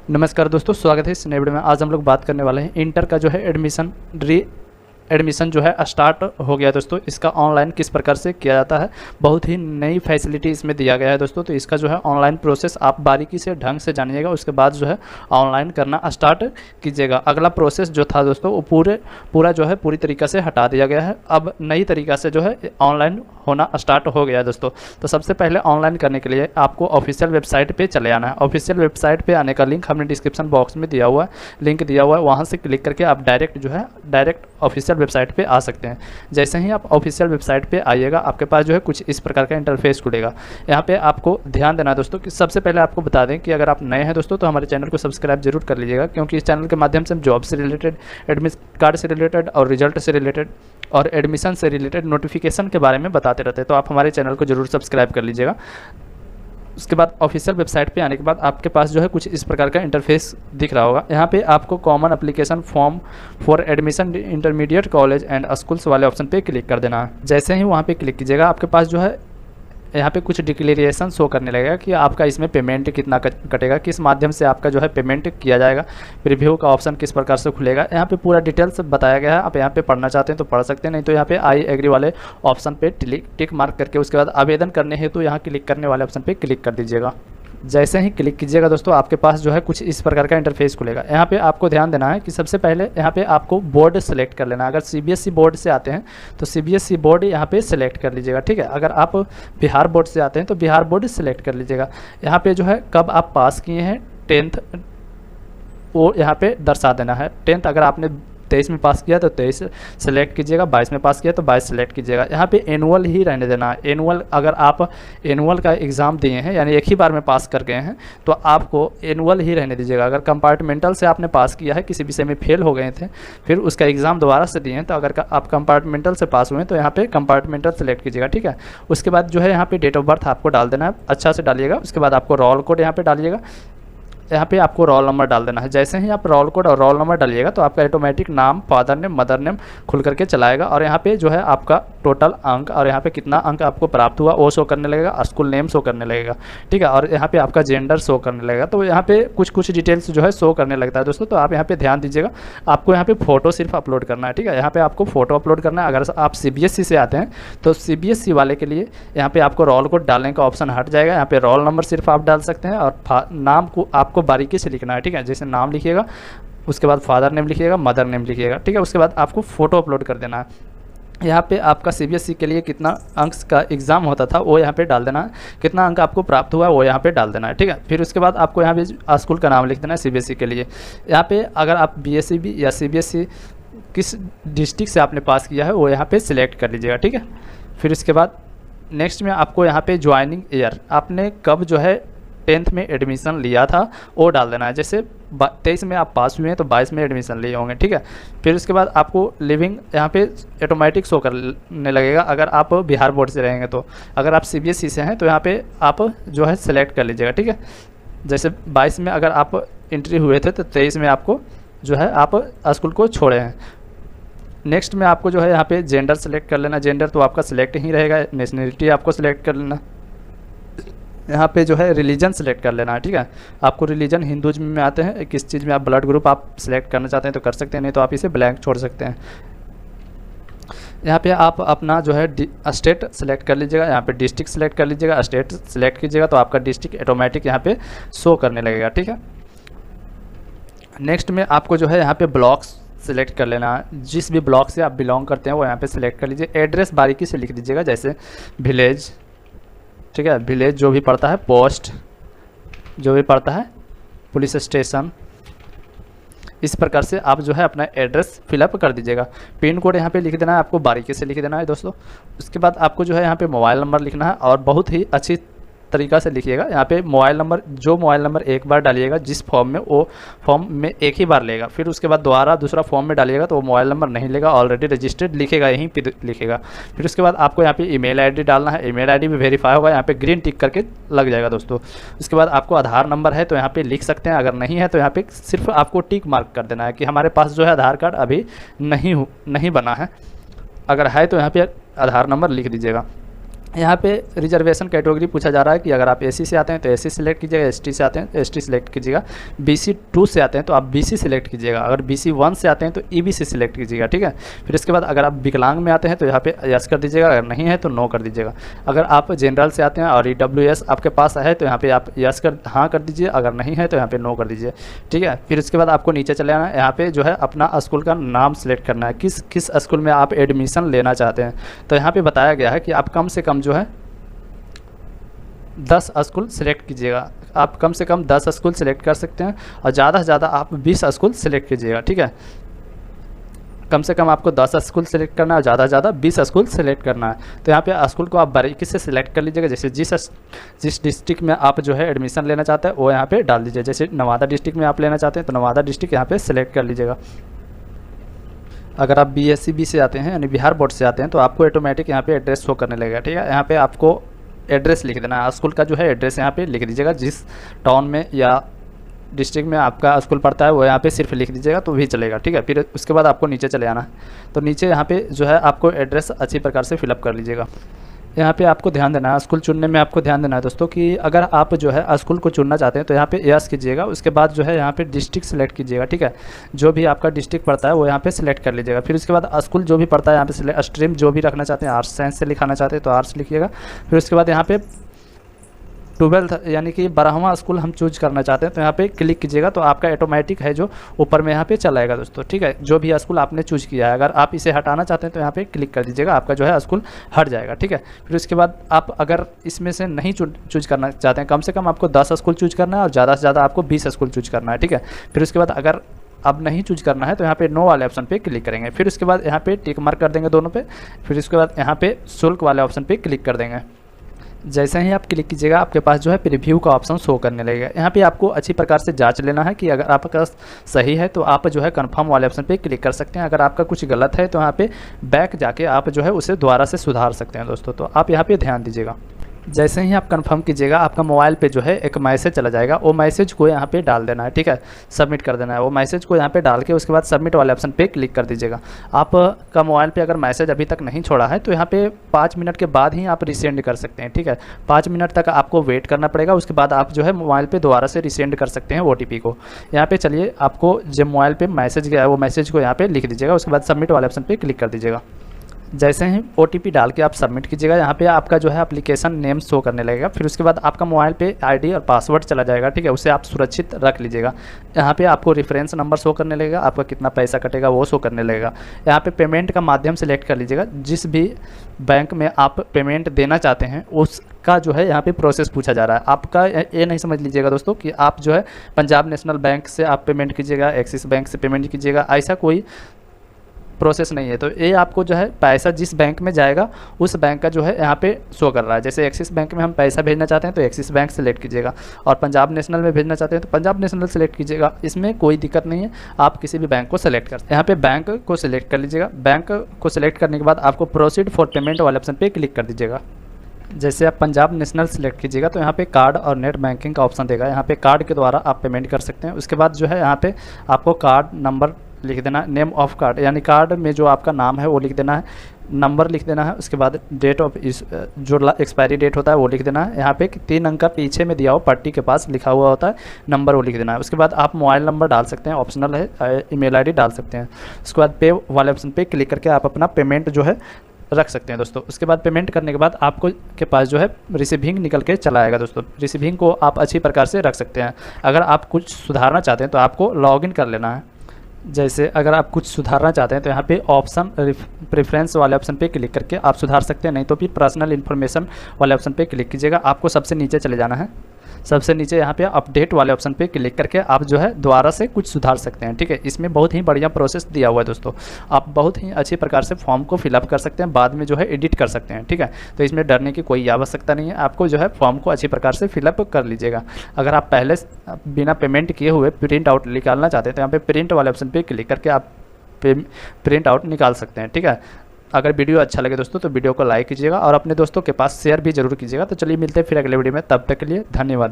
नमस्कार दोस्तों, स्वागत है इस नए वीडियो में। आज हम लोग बात करने वाले हैं इंटर का जो है एडमिशन जो है स्टार्ट हो गया दोस्तों। इसका ऑनलाइन किस प्रकार से किया जाता है, बहुत ही नई फैसिलिटी इसमें दिया गया है दोस्तों। तो इसका जो है ऑनलाइन प्रोसेस आप बारीकी से ढंग से जानिएगा, उसके बाद जो है ऑनलाइन करना स्टार्ट कीजिएगा। अगला प्रोसेस जो था दोस्तों वो पूरा जो है पूरी तरीक़ा से हटा दिया गया है। अब नई तरीक़ा से जो है ऑनलाइन होना स्टार्ट हो गया है दोस्तों। तो सबसे पहले ऑनलाइन करने के लिए आपको ऑफिशियल वेबसाइट पे चले आना है। ऑफिशियल वेबसाइट पे आने का लिंक हमने डिस्क्रिप्शन बॉक्स में दिया हुआ है, लिंक दिया हुआ है। वहाँ से क्लिक करके आप डायरेक्ट ऑफिशियल वेबसाइट पे आ सकते हैं। जैसे ही आप ऑफिशियल वेबसाइट पे आइएगा, आपके पास जो है कुछ इस प्रकार का इंटरफेस खुलेगा। यहाँ पे आपको ध्यान देना दोस्तों कि सबसे पहले आपको बता दें कि अगर आप नए हैं दोस्तों तो हमारे चैनल को सब्सक्राइब जरूर कर लीजिएगा, क्योंकि इस चैनल के माध्यम से हम जॉब से रिलेटेड, एडमिट कार्ड से रिलेटेड और रिजल्ट से रिलेटेड और एडमिशन से रिलेटेड नोटिफिकेशन के बारे में बताते रहते हैं। तो आप हमारे चैनल को जरूर सब्सक्राइब कर लीजिएगा। उसके बाद ऑफिशियल वेबसाइट पे आने के बाद आपके पास जो है कुछ इस प्रकार का इंटरफेस दिख रहा होगा। यहाँ पे आपको common application form for admission intermediate college and schools वाले ऑप्शन पे क्लिक कर देना है। जैसे ही वहाँ पे क्लिक कीजिएगा, आपके पास जो है यहाँ पे कुछ डिक्लेरेशन शो करने लगेगा कि आपका इसमें पेमेंट कितना कटेगा, किस माध्यम से आपका जो है पेमेंट किया जाएगा, प्रीव्यू का ऑप्शन किस प्रकार से खुलेगा। यहाँ पे पूरा डिटेल्स बताया गया है। आप यहाँ पे पढ़ना चाहते हैं तो पढ़ सकते हैं, नहीं तो यहाँ पे आई एग्री वाले ऑप्शन पे टिक मार्क करके उसके बाद आवेदन करने हेतु तो यहाँ क्लिक करने वाले ऑप्शन पे क्लिक कर दीजिएगा। जैसे ही क्लिक कीजिएगा दोस्तों, आपके पास जो है कुछ इस प्रकार का इंटरफेस खुलेगा। यहाँ पे आपको ध्यान देना है कि सबसे पहले यहाँ पे आपको बोर्ड सेलेक्ट कर लेना है। अगर सीबीएसई बोर्ड से आते हैं तो सीबीएसई बोर्ड यहाँ पे सेलेक्ट कर लीजिएगा, ठीक है। अगर आप बिहार बोर्ड से आते हैं तो बिहार बोर्ड सेलेक्ट कर लीजिएगा। यहाँ पे जो है कब आप पास किए हैं 10th वो यहाँ पे दर्शा देना है। 10th अगर आपने 23 में पास किया तो 23 सेलेक्ट कीजिएगा, 22 में पास किया तो 22 सेलेक्ट कीजिएगा। यहाँ पे एनुअल ही रहने देना है। एनुअल अगर आप एनुअल का एग्ज़ाम दिए हैं यानी एक ही बार में पास कर गए हैं तो आपको एनुअल ही रहने दीजिएगा। अगर कंपार्टमेंटल से आपने पास किया है, किसी विषय में फेल हो गए थे, फिर उसका एग्ज़ाम दोबारा से दिए हैं, तो अगर आप कंपार्टमेंटल से पास हुए हैं तो यहाँ पे कंपार्टमेंटल सेलेक्ट कीजिएगा, ठीक है। उसके बाद जो है यहाँ पे डेट ऑफ बर्थ आपको डाल देना है, अच्छा से डालिएगा। उसके बाद आपको रोल कोड यहाँ पे डालिएगा, यहाँ पे आपको रोल नंबर डाल देना है। जैसे ही आप रोल कोड और रोल नंबर डालिएगा तो आपका ऑटोमेटिक नाम, फादर नेम, मदर नेम खुल करके चलाएगा और यहाँ पे जो है आपका टोटल अंक और यहाँ पे कितना अंक आपको प्राप्त हुआ वो शो करने लगेगा, स्कूल नेम शो करने लगेगा, ठीक है। और यहाँ पे आपका जेंडर शो करने लगेगा। तो यहाँ पे कुछ डिटेल्स जो है शो करने लगता है दोस्तों। तो आप यहाँ पे ध्यान दीजिएगा, आपको यहाँ पे फ़ोटो सिर्फ अपलोड करना है, ठीक है। यहाँ पे आपको फ़ोटो अपलोड करना है। अगर आप सीबीएसई से आते हैं तो सीबीएसई वाले के लिए यहाँ पे आपको रोल कोड डालने का ऑप्शन हट जाएगा। यहाँ पे रोल नंबर सिर्फ आप डाल सकते हैं और नाम को आपको बारीकी से लिखना है, ठीक है। जैसे नाम लिखिएगा, उसके बाद फादर नेम लिखिएगा, मदर नेम लिखिएगा, ठीक है। उसके बाद आपको फ़ोटो अपलोड कर देना है। यहाँ पे आपका सीबीएसई के लिए कितना अंक का एग्ज़ाम होता था वो यहाँ पे डाल देना है, कितना अंक आपको प्राप्त हुआ वो यहाँ पे डाल देना है, ठीक है। फिर उसके बाद आपको यहाँ पे स्कूल का नाम लिख देना है सीबीएसई के लिए। यहाँ पे अगर आप बीएसई या सीबीएसई किस डिस्ट्रिक्ट से आपने पास किया है वो यहाँ पे सिलेक्ट कर लीजिएगा, ठीक है। फिर उसके बाद नेक्स्ट में आपको यहाँ पे ज्वाइनिंग ईयर, आपने कब जो है 10th में एडमिशन लिया था वो डाल देना है। जैसे 23 में आप पास हुए हैं तो 22 में एडमिशन लिए होंगे, ठीक है। फिर उसके बाद आपको लिविंग यहाँ पे ऑटोमेटिक शो करने लगेगा अगर आप बिहार बोर्ड से रहेंगे तो। अगर आप सीबीएसई से हैं तो यहाँ पे आप जो है सेलेक्ट कर लीजिएगा, ठीक है। जैसे 22 में अगर आप एंट्री हुए थे तो 23 में आपको जो है आप स्कूल को छोड़े हैं। नेक्स्ट में आपको जो है यहाँ पे जेंडर सेलेक्ट कर लेना। जेंडर तो आपका सिलेक्ट ही रहेगा। नेशनलिटी आपको सिलेक्ट कर लेना। यहाँ पे जो है रिलीजन सेलेक्ट कर लेना है, ठीक है। आपको रिलीजन हिंदुज़्म में आते हैं, किस चीज़ में आप ब्लड ग्रुप आप सिलेक्ट करना चाहते हैं तो कर सकते हैं, नहीं तो आप इसे ब्लैंक छोड़ सकते हैं। यहाँ पे आप अपना जो है स्टेट सेलेक्ट कर लीजिएगा। यहाँ पे डिस्ट्रिक्ट सेलेक्ट कर लीजिएगा, स्टेट सेलेक्ट कीजिएगा तो आपका डिस्ट्रिक्ट ऑटोमेटिक यहाँ पे शो करने लगेगा, ठीक है। नेक्स्ट में आपको जो है यहाँ पे ब्लॉक्स सेलेक्ट कर लेना है। जिस भी ब्लॉक से आप बिलोंग करते हैं वो यहाँ पे सेलेक्ट कर लीजिए। एड्रेस बारीकी से लिख दीजिएगा, जैसे विलेज, ठीक है। विलेज जो भी पड़ता है, पोस्ट जो भी पड़ता है, पुलिस स्टेशन, इस प्रकार से आप जो है अपना एड्रेस फिलअप कर दीजिएगा। पिन कोड यहाँ पे लिख देना है, आपको बारीकी से लिख देना है दोस्तों। उसके बाद आपको जो है यहाँ पे मोबाइल नंबर लिखना है और बहुत ही अच्छी तरीक़ा से लिखिएगा। यहाँ पे मोबाइल नंबर एक बार डालिएगा जिस फॉर्म में, वो फॉर्म में एक ही बार लेगा। फिर उसके बाद दोबारा दूसरा फॉर्म में डालिएगा तो वो मोबाइल नंबर नहीं लेगा, ऑलरेडी रजिस्टर्ड लिखेगा, यहीं पे लिखेगा। फिर उसके बाद आपको यहाँ पे ईमेल आईडी डालना है। ईमेल आईडी भी वेरीफाई होगा, यहाँ पे ग्रीन टिक करके लग जाएगा दोस्तों। उसके बाद आपको आधार नंबर है तो यहाँ पे लिख सकते हैं, अगर नहीं है तो यहाँ पे सिर्फ आपको टिक मार्क कर देना है कि हमारे पास जो है आधार कार्ड अभी नहीं बना है। अगर है तो यहाँ पे आधार नंबर लिख दीजिएगा। यहाँ पे रिजर्वेशन कैटेगरी पूछा जा रहा है कि अगर आप एसी से आते हैं तो एसी सिलेक्ट कीजिएगा, एसटी से आते हैं तो एसटी सिलेक्ट कीजिएगा, बीसी 2 से आते हैं तो आप बीसी सिलेक्ट कीजिएगा, अगर बीसी 1 से आते हैं तो ईबीसी सिलेक्ट कीजिएगा, ठीक है। फिर इसके बाद अगर आप विकलांग में आते हैं तो यहाँ पे यस कर दीजिएगा, अगर नहीं है तो नो कर दीजिएगा। अगर आप जनरल से आते हैं और ईडब्ल्यूएस आपके पास है तो यहाँ पे आप यस कर हाँ कर दीजिए, अगर नहीं है तो यहाँ पे नो कर दीजिए, ठीक है। फिर इसके बाद आपको नीचे चले आना है, यहाँ पे जो है अपना स्कूल का नाम सेलेक्ट करना है, किस स्कूल में आप एडमिशन लेना चाहते हैं। तो यहाँ पे बताया गया है कि आप कम से कम जो है 10 स्कूल सेलेक्ट कीजिएगा। आप कम से कम 10 स्कूल सेलेक्ट कर सकते हैं और ज़्यादा से ज़्यादा आप 20 स्कूल सेलेक्ट कीजिएगा, ठीक है। कम से कम आपको 10 स्कूल सेलेक्ट करना है और ज़्यादा से ज़्यादा 20 स्कूल सेलेक्ट करना है। तो यहाँ पे स्कूल को आप बारीकी से सिलेक्ट कर लीजिएगा, जैसे जिस डिस्ट्रिक्ट में आप जो है एडमिशन लेना चाहते हैं वो यहाँ पे डाल दीजिए। जैसे नवादा डिस्ट्रिक्ट में आप लेना चाहते हैं तो नवादा डिस्ट्रिक्ट यहाँ पे सिलेक्ट कर लीजिएगा। अगर आप BSc से आते हैं यानी बिहार बोर्ड से आते हैं तो आपको ऑटोमेटिक यहाँ पे एड्रेस शो करने लगेगा, ठीक है। यहाँ पे आपको एड्रेस लिख देना है, स्कूल का जो है एड्रेस यहाँ पे लिख दीजिएगा, जिस टाउन में या डिस्ट्रिक्ट में आपका स्कूल पड़ता है वो यहाँ पे सिर्फ लिख दीजिएगा तो भी चलेगा, ठीक है। फिर उसके बाद आपको नीचे चले आना है, तो नीचे यहाँ पे जो है आपको एड्रेस अच्छी प्रकार से फिलअप कर लीजिएगा। यहाँ पे आपको ध्यान देना है, स्कूल चुनने में आपको ध्यान देना है दोस्तों कि अगर आप जो है स्कूल को चुनना चाहते हैं तो यहाँ पे यस कीजिएगा, उसके बाद जो है यहाँ पे डिस्ट्रिक्ट सेलेक्ट कीजिएगा, ठीक है। जो भी आपका डिस्ट्रिक्ट पड़ता है वो यहाँ पे सिलेक्ट कर लीजिएगा। फिर उसके बाद स्कूल जो भी पड़ता है यहाँ पे स्ट्रीम जो भी रखना चाहते हैं, आर्ट्स साइंस से लिखाना चाहते हैं तो आर्ट्स लिखिएगा। फिर उसके बाद यहाँ पे 12th यानी कि 12वां स्कूल हम चूज करना चाहते हैं तो यहाँ पे क्लिक कीजिएगा, तो आपका ऑटोमेटिक है जो ऊपर में यहाँ पे चला आएगा दोस्तों, ठीक है। जो भी स्कूल आपने चूज किया है, अगर आप इसे हटाना चाहते हैं तो यहाँ पे क्लिक कर दीजिएगा, आपका जो है स्कूल हट जाएगा, ठीक है। फिर उसके बाद आप अगर इसमें से नहीं चूज करना चाहते हैं, कम से कम आपको 10 स्कूल चूज करना है और ज़्यादा से ज़्यादा आपको 20 स्कूल चूज करना है, ठीक है। फिर उसके बाद अगर अब नहीं चूज करना है तो यहाँ पे नो वाले ऑप्शन पे क्लिक करेंगे। फिर उसके बाद यहाँ पे टिक मार्क कर देंगे दोनों पे। फिर उसके बाद यहाँ पे शुल्क वाले ऑप्शन पे क्लिक कर देंगे। जैसे ही आप क्लिक कीजिएगा आपके पास जो है प्रीव्यू का ऑप्शन शो करने लगेगा। यहाँ पे आपको अच्छी प्रकार से जांच लेना है कि अगर आपका सही है तो आप जो है कंफर्म वाले ऑप्शन पे क्लिक कर सकते हैं। अगर आपका कुछ गलत है तो यहाँ पे बैक जाके आप जो है उसे दोबारा से सुधार सकते हैं दोस्तों, तो आप यहाँ पे ध्यान दीजिएगा। जैसे ही आप कंफर्म कीजिएगा आपका मोबाइल पे जो है एक मैसेज चला जाएगा, वो मैसेज को यहाँ पे डाल देना है, ठीक है, सबमिट कर देना है। वो मैसेज को यहाँ पे डाल के उसके बाद सबमिट वाले ऑप्शन पे क्लिक कर दीजिएगा। आपका मोबाइल पे अगर मैसेज अभी तक नहीं छोड़ा है तो यहाँ पे 5 मिनट के बाद ही आप रिसेंड कर सकते हैं, ठीक है। 5 मिनट तक आपको वेट करना पड़ेगा, उसके बाद आप जो है मोबाइल पर दोबारा से रिसेंड कर सकते हैं OTP को। यहाँ पर चलिए, आपको जब मोबाइल पर मैसेज गया है वो मैसेज को यहाँ पर लिख दीजिएगा, उसके बाद सबमिट वाले ऑप्शन पर क्लिक कर दीजिएगा। जैसे ही OTP डाल के आप सबमिट कीजिएगा, यहाँ पे आपका जो है एप्लीकेशन नेम शो करने लगेगा। फिर उसके बाद आपका मोबाइल पे ID और पासवर्ड चला जाएगा, ठीक है, उसे आप सुरक्षित रख लीजिएगा। यहाँ पे आपको रेफरेंस नंबर शो करने लगेगा, आपका कितना पैसा कटेगा वो शो करने लगेगा। यहाँ पे पेमेंट का माध्यम सेलेक्ट कर लीजिएगा, जिस भी बैंक में आप पेमेंट देना चाहते हैं उसका जो है यहाँ पे प्रोसेस पूछा जा रहा है। आपका ये नहीं समझ लीजिएगा दोस्तों कि आप जो है पंजाब नेशनल बैंक से आप पेमेंट कीजिएगा, एक्सिस बैंक से पेमेंट कीजिएगा, ऐसा कोई प्रोसेस नहीं है। तो ये आपको जो है पैसा जिस बैंक में जाएगा उस बैंक का जो है यहाँ पे शो कर रहा है। जैसे एक्सिस बैंक में हम पैसा भेजना चाहते हैं तो एक्सिस बैंक सेलेक्ट कीजिएगा, और पंजाब नेशनल में भेजना चाहते हैं तो पंजाब नेशनल सेलेक्ट कीजिएगा। इसमें कोई दिक्कत नहीं है, आप किसी भी बैंक को सेलेक्ट कर सकते हैं। यहाँ पे बैंक को सिलेक्ट कर लीजिएगा। बैंक को सिलेक्ट करने के बाद आपको प्रोसीड फॉर पेमेंट वाले ऑप्शन पर क्लिक कर दीजिएगा। जैसे आप पंजाब नेशनल सेलेक्ट कीजिएगा तो यहाँ पे कार्ड और नेट बैंकिंग का ऑप्शन देगा, यहाँ पे कार्ड के द्वारा आप पेमेंट कर सकते हैं। उसके बाद जो है यहाँ पे आपको कार्ड नंबर लिख देना है, नेम ऑफ कार्ड यानी कार्ड में जो आपका नाम है वो लिख देना है, नंबर लिख देना है। उसके बाद डेट ऑफ जो एक्सपायरी डेट होता है वो लिख देना है। यहाँ पे 3 अंक का पीछे में दिया हो पट्टी के पास लिखा हुआ होता है नंबर, वो लिख देना है। उसके बाद आप मोबाइल नंबर डाल सकते हैं, ऑप्शनल है, ईमेल ID डाल सकते हैं। उसके बाद पे वाले ऑप्शन पे क्लिक करके आप अपना पेमेंट जो है रख सकते हैं दोस्तों। उसके बाद पेमेंट करने के बाद आपको के पास जो है रिसीविंग निकल के चला आएगा दोस्तों। रिसीविंग को आप अच्छी प्रकार से रख सकते हैं। अगर आप कुछ सुधारना चाहते हैं तो आपको लॉगिन कर लेना है। जैसे अगर आप कुछ सुधारना चाहते हैं तो यहाँ पे ऑप्शन प्रेफरेंस वाले ऑप्शन पे क्लिक करके आप सुधार सकते हैं, नहीं तो फिर पर्सनल इन्फॉर्मेशन वाले ऑप्शन पे क्लिक कीजिएगा। आपको सबसे नीचे चले जाना है, सबसे नीचे यहाँ पे अपडेट वाले ऑप्शन पे क्लिक करके आप जो है दोबारा से कुछ सुधार सकते हैं, ठीक है। इसमें बहुत ही बढ़िया प्रोसेस दिया हुआ है दोस्तों, आप बहुत ही अच्छी प्रकार से फॉर्म को फिलअप कर सकते हैं, बाद में जो है एडिट कर सकते हैं, ठीक है। तो इसमें डरने की कोई आवश्यकता नहीं है, आपको जो है फॉर्म को अच्छी प्रकार से फिलअप कर लीजिएगा। अगर आप पहले बिना पेमेंट किए हुए प्रिंट आउट निकालना चाहते हैं तो यहाँ पे प्रिंट वाले ऑप्शन पे क्लिक करके आप प्रिंट आउट निकाल सकते हैं, ठीक है। अगर वीडियो अच्छा लगे दोस्तों तो वीडियो को लाइक कीजिएगा और अपने दोस्तों के पास शेयर भी जरूर कीजिएगा। तो चलिए मिलते हैं फिर अगले वीडियो में, तब तक के लिए धन्यवाद।